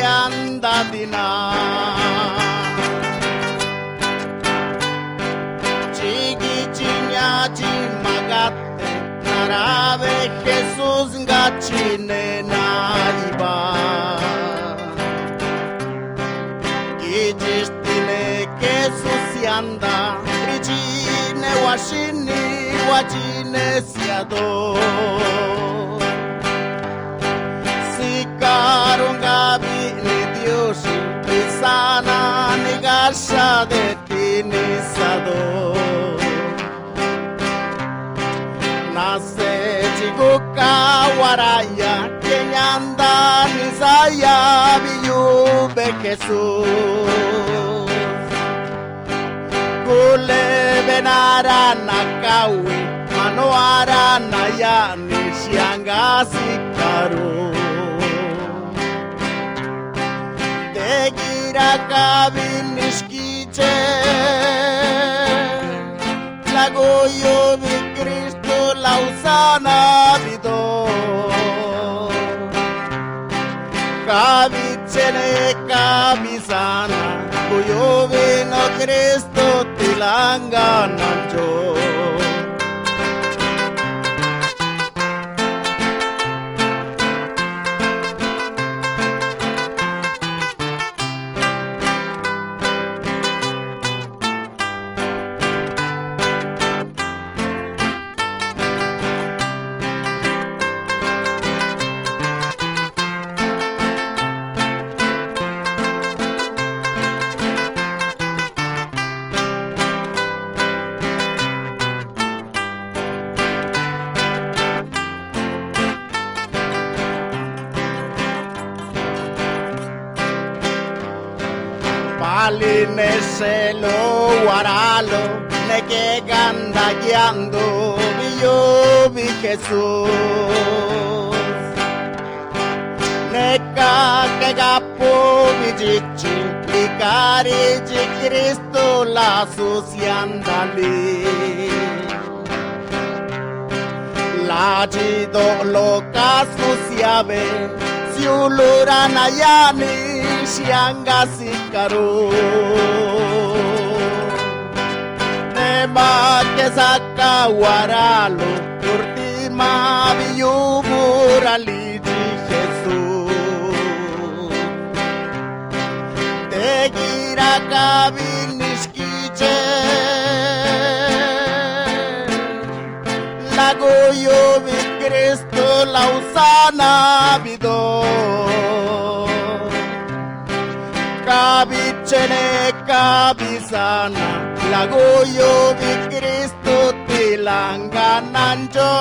andadina. Chigicinyaci magatte narave Jesus ngachine naiba. Gijistine Jesus yanda Rigine washini wajine siado. Sikarungabi ni Diosi Pisana ni gasha de tinisado. Nase chiguka waraya Kenyanda nizaya biyube Jesus. Kule benara nakawi manoara nayani shiangasi karu. Tegira kabinishkiche lagoyo vi Cristo lausana vido. Kavichene kabisana goyo vino Cristo tilangananjo. Palineselo waralo neke ganda guiando yo vi Jesús. Neka que gapo vijichi ikari de Cristo la suciandali. La jido lo casuciabe siulurana yani shianga sikaru. Nema que saca waralo urtima biyuburali di Jesus. Tegira kabinishkiche lagoyo vi Cristo lausana vido. Kabichene kabisana lagoyo vi Cristo tilangananjo.